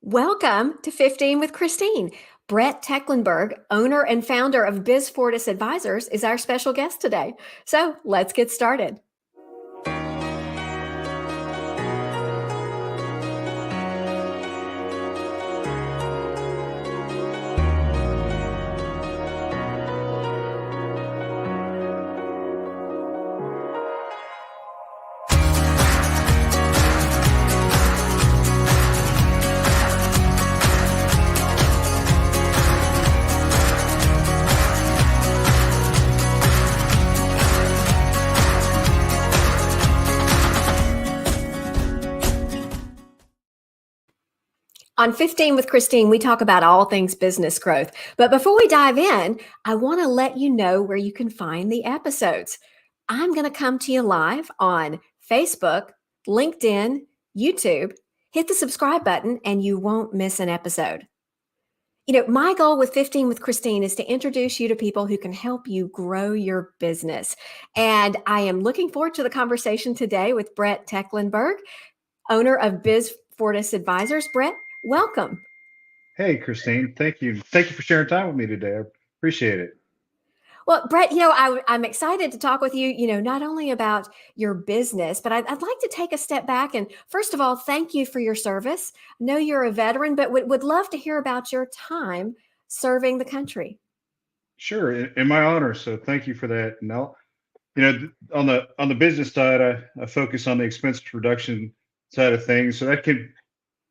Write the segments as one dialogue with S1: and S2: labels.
S1: Welcome to 15 with Christine. Bret Tecklenburg, owner and founder of BizFortis Advisors, is our special guest today. So let's get started. On 15 with Christine, we talk about all things business growth. But before we dive in, I want to let you know where you can find the episodes. I'm going to come to you live on Facebook, LinkedIn, YouTube. Hit the subscribe button and you won't miss an episode. My goal with 15 with Christine is to introduce you to people who can help you grow your business. And I am looking forward to the conversation today with Bret Tecklenburg, owner of BizFortis Advisors. Bret, welcome.
S2: Hey, Christine. Thank you. Thank you for sharing time with me today. I appreciate it.
S1: Well, Bret, I'm excited to talk with you, not only about your business, but I'd like to take a step back. And first of all, thank you for your service. I know you're a veteran, but would love to hear about your time serving the country.
S2: Sure, in my honor. So thank you for that. Now, on the business side, I focus on the expense reduction side of things, so that can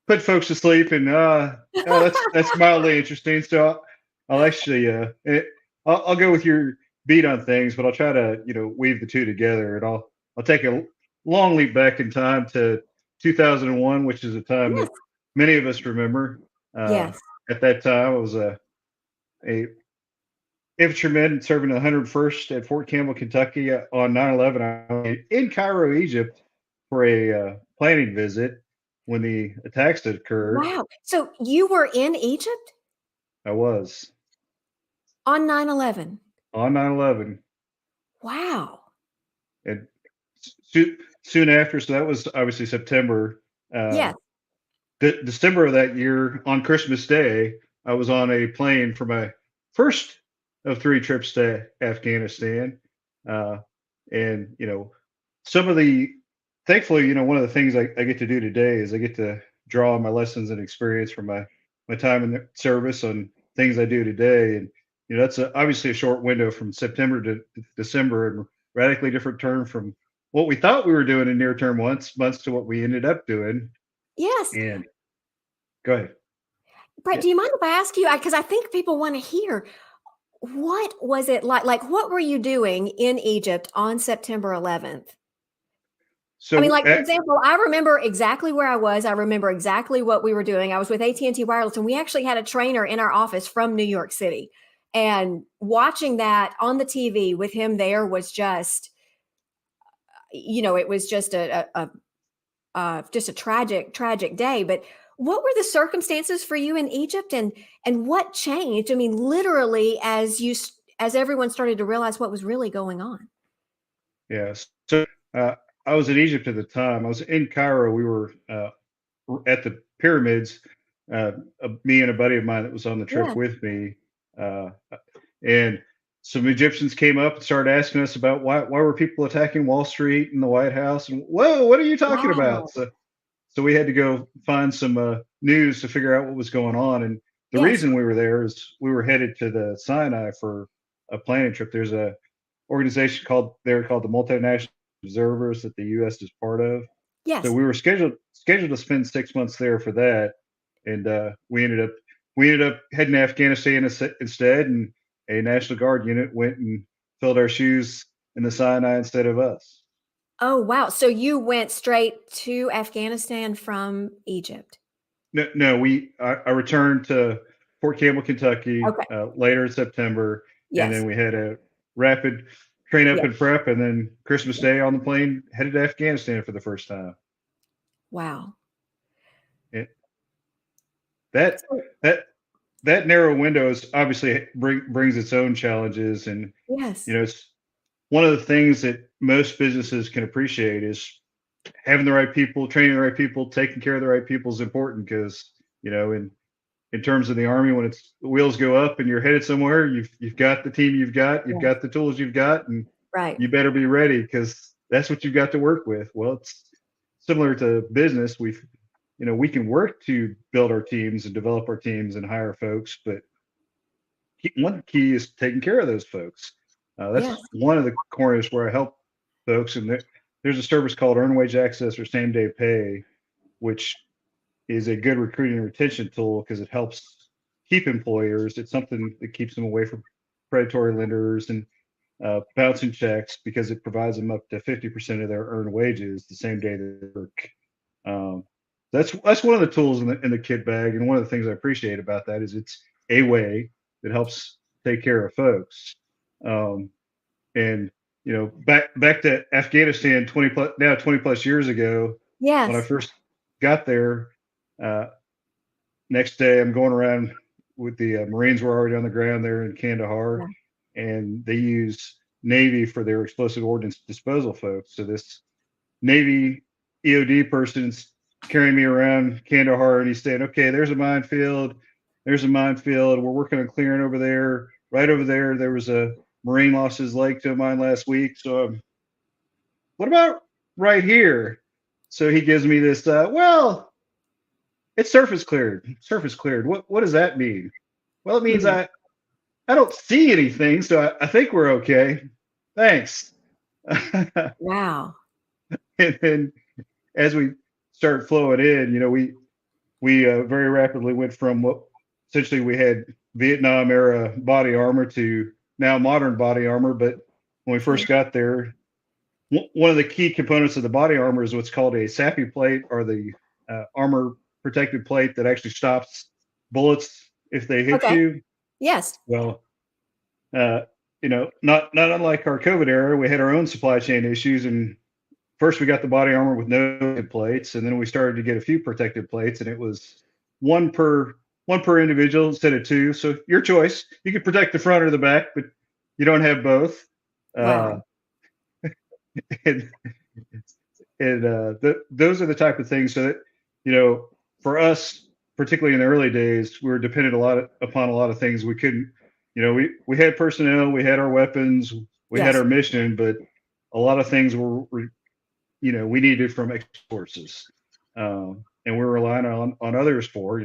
S2: put folks to sleep, and that's mildly interesting. So I'll actually I'll go with your beat on things, but I'll try to weave the two together, and I'll take a long leap back in time to 2001, which is a time
S1: Yes.
S2: that many of us remember. Uh,
S1: Yes.
S2: at that time, I was a infantryman serving the 101st at Fort Campbell, Kentucky on 9/11. I was in Cairo, Egypt for a planning visit when the attacks had occurred.
S1: Wow. So you were in Egypt
S2: I was
S1: on 9/11.
S2: on 9/11,
S1: Wow.
S2: and soon after, so that was obviously September. Uh,
S1: Yes.
S2: December of that year, on Christmas Day, I was on a plane for my first of three trips to Afghanistan. Uh, and, some of the, thankfully, one of the things I get to do today is I get to draw on my lessons and experience from my time in the service on things I do today. And, that's obviously a short window from September to December, and radically different term from what we thought we were doing in near term months to what we ended up doing.
S1: Yes.
S2: And go ahead.
S1: Bret,
S2: Yeah.
S1: do you mind if I ask you? Because I think people want to hear. What was it like? Like, what were you doing in Egypt on September 11th? I mean,
S2: So,
S1: like, for example, I remember exactly where I was. I remember exactly what we were doing. I was with AT&T Wireless, and we actually had a trainer in our office from New York City. And watching that on the TV with him there was just, it was just just a tragic, tragic day. But what were the circumstances for you in Egypt, and what changed? I mean, literally, as everyone started to realize what was really going on.
S2: yes. So, I was in Egypt at the time. I was in Cairo. We were at the pyramids. Me and a buddy of mine that was on the trip
S1: Yeah.
S2: with me, uh, and some Egyptians came up and started asking us about why were people attacking Wall Street and the White House, and whoa, what are you talking about?
S1: Wow.
S2: So we had to go find some news to figure out what was going on. And the
S1: Yes.
S2: reason we were there is we were headed to the Sinai for a planning trip. There's a organization called the Multinational Observers that the U.S. is part of. So
S1: Yes.
S2: we were scheduled to spend 6 months there for that, and we ended up heading to Afghanistan instead, and a National Guard unit went and filled our shoes in the Sinai instead of us.
S1: Oh, wow. So you went straight to Afghanistan from Egypt?
S2: No, no, I returned to Fort Campbell, Kentucky,
S1: Okay.
S2: later in September, and
S1: Yes.
S2: then we had a rapid train up
S1: Yes.
S2: and prep, and then Christmas Day on the plane headed to Afghanistan for the first time.
S1: Wow.
S2: And that
S1: So
S2: that that narrow window is obviously brings its own challenges, and
S1: yes.
S2: it's one of the things that most businesses can appreciate is having the right people, training the right people, taking care of the right people is important because In terms of the Army, when the wheels go up and you're headed somewhere, you've got the team you've
S1: Yes.
S2: got the tools you've got, and
S1: Right.
S2: you better be ready because that's what you've got to work with. Well, it's similar to business. We can work to build our teams and develop our teams and hire folks, but one key is taking care of those folks. That's
S1: Yes.
S2: one of the corners where I help folks, and there's a service called Earned Wage Access or Same Day Pay, which is a good recruiting and retention tool because it helps keep employers. It's something that keeps them away from predatory lenders and bouncing checks because it provides them up to 50% of their earned wages the same day they work. Um, that's one of the tools in the kit bag, and one of the things I appreciate about that is it's a way that helps take care of folks. Um, and back to Afghanistan 20 plus years ago, when I
S1: Yes.
S2: first got there. Uh, Next day, I'm going around with the Marines were already on the ground there in Kandahar,
S1: Yeah.
S2: and they use Navy for their explosive ordnance disposal folks. So this Navy EOD person's carrying me around Kandahar, and he's saying, "Okay, there's a minefield. There's a minefield. We're working on clearing over there. Right over there, there was a Marine lost his leg to a mine last week. So, what about right here?" So he gives me this. Well, it's surface cleared. Surface cleared. What does that mean? Well, it means
S1: Mm.
S2: I don't see anything, so I think we're okay. Thanks.
S1: Wow.
S2: And then as we started flowing in, we very rapidly went from what essentially we had Vietnam era body armor to now modern body armor. But when we
S1: Yeah.
S2: first got there, one of the key components of the body armor is what's called a SAPI plate, or the armor protected plate that actually stops bullets if they hit
S1: Okay.
S2: you.
S1: Yes.
S2: Well, uh, not unlike our COVID era, we had our own supply chain issues, and first we got the body armor with no plates, and then we started to get a few protective plates, and it was one per one per individual instead of two. So your choice. You could protect the front or the back, but you don't have both. Uh,
S1: Wow.
S2: and those are the type of things. So that you know, for us, particularly in the early days, we were dependent upon a lot of things. We couldn't. We had personnel, we had our weapons, we had
S1: Yes.
S2: our mission, but a lot of things were we needed from external sources, and we're relying on others for.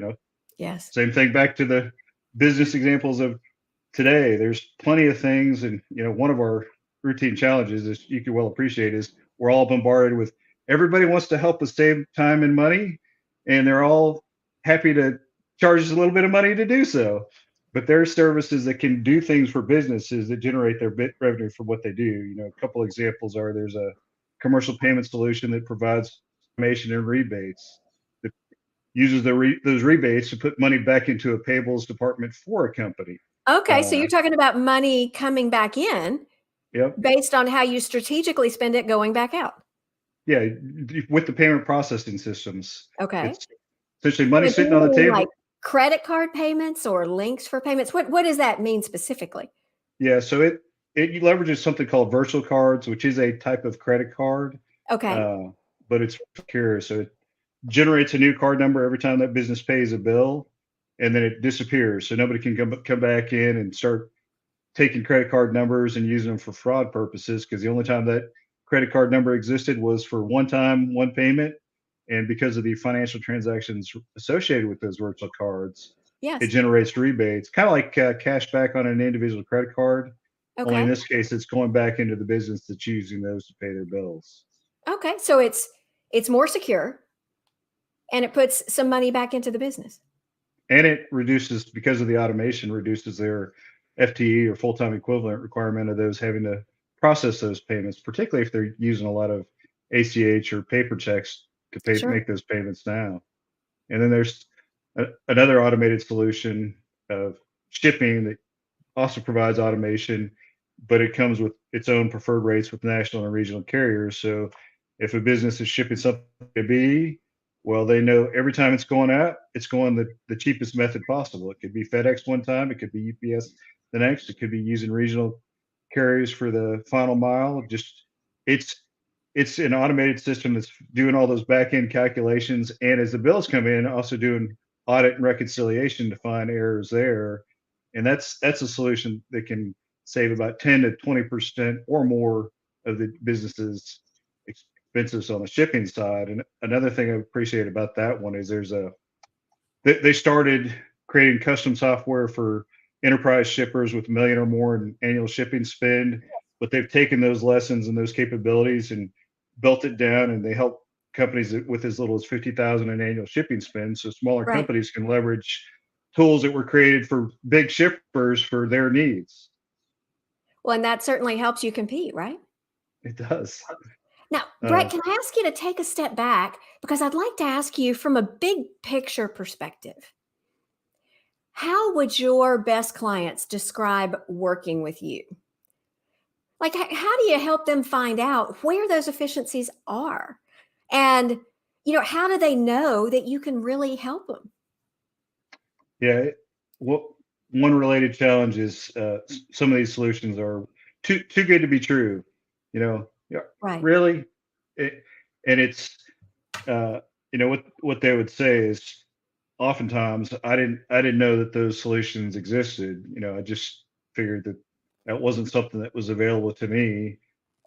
S1: Yes.
S2: Same thing back to the business examples of today. There's plenty of things, and one of our routine challenges, as you can well appreciate, is we're all bombarded with everybody wants to help us save time and money, and they're all happy to charge us a little bit of money to do so. But there are services that can do things for businesses that generate their bit revenue for what they do. A couple examples are there's a commercial payment solution that provides information and rebates that uses those rebates to put money back into a payables department for a company.
S1: Okay. So
S2: Uh,
S1: you're talking about money coming back in
S2: yep.
S1: based on how you strategically spend it going back out.
S2: Yeah, with the payment processing systems,
S1: Okay.
S2: it's essentially money
S1: So do
S2: sitting
S1: you
S2: on the
S1: mean like
S2: table.
S1: credit card payments or links for payments? What does that mean specifically?
S2: Yeah, so it leverages something called virtual cards, which is a type of credit card,
S1: Okay.
S2: uh, but it's secure. So it generates a new card number every time that business pays a bill, and then it disappears. So nobody can come back in and start taking credit card numbers and using them for fraud purposes, because the only time that credit card number existed was for one time, one payment. And because of the financial transactions associated with those virtual cards, it
S1: Yes.
S2: generates rebates, kind of like cash back on an individual credit card. Only in
S1: Okay.
S2: this case, it's going back into the business that's using those to pay their bills.
S1: Okay. So it's more secure and it puts some money back into the business.
S2: And it reduces, because of the automation, reduces their FTE or full time equivalent requirement of those having to process those payments, particularly if they're using a lot of ACH or paper checks to
S1: Sure.
S2: make those payments now. And then there's another automated solution of shipping that also provides automation, but it comes with its own preferred rates with national and regional carriers. So if a business is shipping something to B, well, they know every time it's going out, it's going the cheapest method possible. It could be FedEx one time, it could be UPS the next, it could be using regional carriers for the final mile. Just it's it's an automated system that's doing all those back end calculations, and as the bills come in, also doing audit and reconciliation to find errors there. And that's a solution that can save about 10 to 20% or more of the business's expenses on the shipping side. And another thing I appreciate about that one is they started creating custom software for enterprise shippers with $1 million or more in annual shipping spend, but they've taken those lessons and those capabilities and built it down, and they help companies with as little as 50,000 in annual shipping spend. So smaller
S1: Right.
S2: companies can leverage tools that were created for big shippers for their needs.
S1: Well, and that certainly helps you compete, right?
S2: It does.
S1: Now,
S2: Uh,
S1: Brett, can I ask you to take a step back? Because I'd like to ask you from a big picture perspective. How would your best clients describe working with you? Like, how do you help them find out where those efficiencies are? And, how do they know that you can really help them?
S2: yeah. What one related challenge is some of these solutions are too good to be true. Yeah,
S1: Right.
S2: really, it, and it's what they would say is oftentimes I didn't know that those solutions existed. I just figured that that wasn't something that was available to me.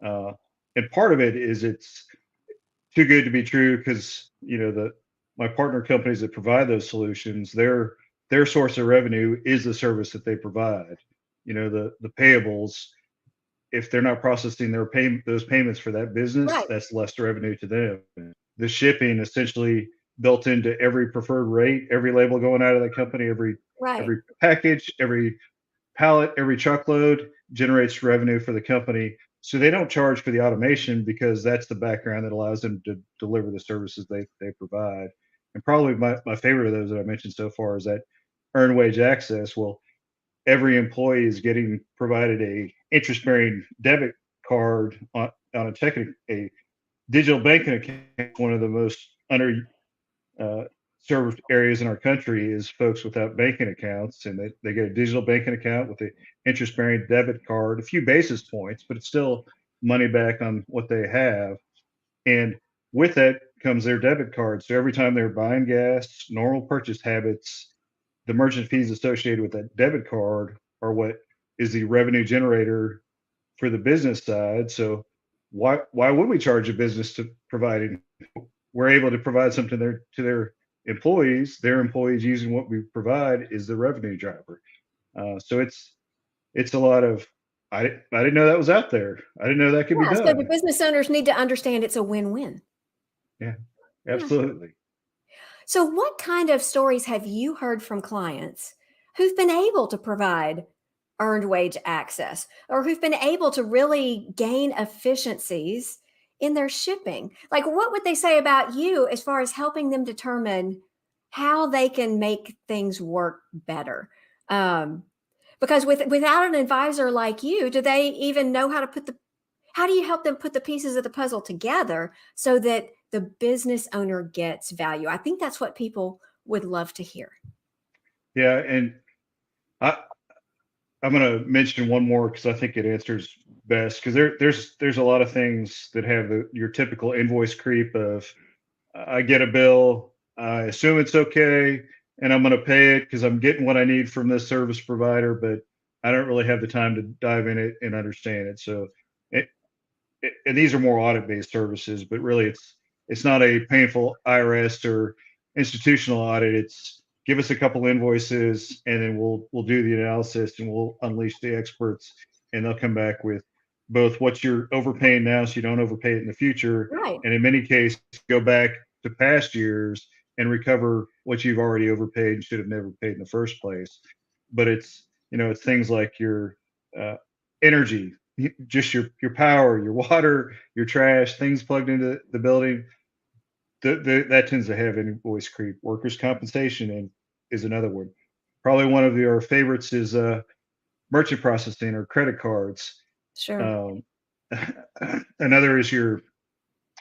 S2: Uh, and part of it is it's too good to be true because the my partner companies that provide those solutions, their source of revenue is the service that they provide. The payables, if they're not processing those payments for that business,
S1: Right.
S2: that's less revenue to them. The shipping essentially built into every preferred rate, every label going out of the company,
S1: Right.
S2: every package, every pallet, every truckload generates revenue for the company. So they don't charge for the automation because that's the background that allows them to deliver the services they provide. And probably my favorite of those that I mentioned so far is that earned wage access. Well, every employee is getting provided a interest bearing debit card on a checking a digital banking account. One of the most under uh, served areas in our country is folks without banking accounts, and they get a digital banking account with an interest bearing debit card, a few basis points, but it's still money back on what they have. And with that comes their debit card. So every time they're buying gas, normal purchase habits, the merchant fees associated with that debit card are what is the revenue generator for the business side. So why would we charge a business to provide? We're able to provide something to their employees. Their employees using what we provide is the revenue driver. So it's a lot of I didn't know that was out there. I didn't know that could be
S1: Yeah. So the
S2: done.
S1: business owners need to understand it's a win-win.
S2: Yeah,
S1: Yeah.
S2: absolutely.
S1: So, what kind of stories have you heard from clients who've been able to provide earned wage access or who've been able to really gain efficiencies in their shipping? Like, what would they say about you as far as helping them determine how they can make things work better? Um, because without an advisor like you, do they even know how to how do you help them put the pieces of the puzzle together so that the business owner gets value? I think that's what people would love to hear.
S2: Yeah, and I I'm going to mention one more because I think it answers best because there's a lot of things that have your typical invoice creep of I get a bill, I assume it's okay, and I'm going to pay it because I'm getting what I need from this service provider, but I don't really have the time to dive in it and understand it. So, it, and these are more audit-based services, but really it's not a painful IRS or institutional audit. It's give us a couple invoices and then we'll do the analysis and we'll unleash the experts and they'll come back with both what you're overpaying now so you don't overpay it in the future,
S1: Right.
S2: and in many cases go back to past years and recover what you've already overpaid and should have never paid in the first place. But it's things like your uh, energy, just your power, your water, your trash, things plugged into the building. That tends to have invoice creep. Workers' compensation and is another one. Probably one of your favorites is merchant processing or credit cards.
S1: Sure.
S2: Um, another is your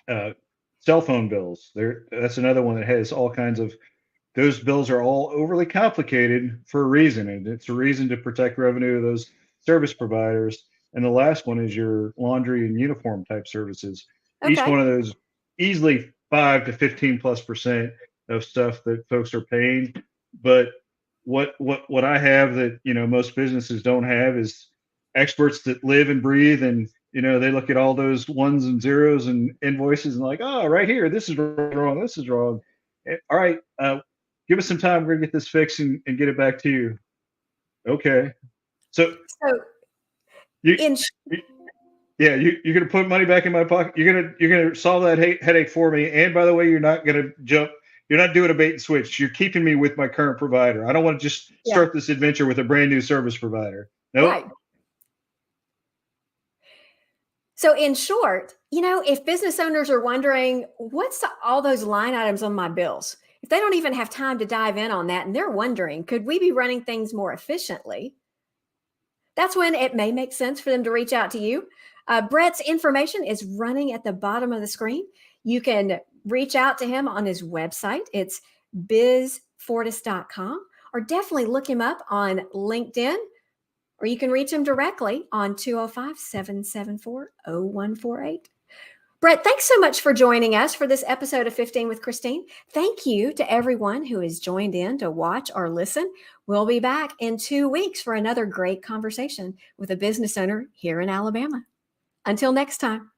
S2: uh, cell phone bills. That's another one that has all kinds of. Those bills are all overly complicated for a reason, and it's a reason to protect revenue of those service providers. And the last one is your laundry and uniform type services. Each
S1: Okay.
S2: one of those easily 5 to 15+% of stuff that folks are paying. But what I have that, most businesses don't have is experts that live and breathe, and they look at all those ones and zeros and invoices and like, oh, right here, this is wrong, this is wrong. All right, give us some time. We're gonna get this fixed and get it back to you. Okay. So
S1: So
S2: you,
S1: in
S2: you yeah, you're gonna put money back in my pocket. You're gonna solve that headache for me. And by the way, you're not gonna jump. You're not doing a bait and switch. You're keeping me with my current provider. I don't want to just
S1: yeah,
S2: start this adventure with a brand new service provider. Nope.
S1: right. So, in short, if business owners are wondering, what's all those line items on my bills? If they don't even have time to dive in on that and they're wondering, could we be running things more efficiently? That's when it may make sense for them to reach out to you. Brett's information is running at the bottom of the screen. You can reach out to him on his website. It's bizfortis.com, or definitely look him up on LinkedIn, or you can reach him directly on 205-774-0148. Brett, thanks so much for joining us for this episode of 15 with Christine. Thank you to everyone who has joined in to watch or listen. We'll be back in 2 weeks for another great conversation with a business owner here in Alabama. Until next time.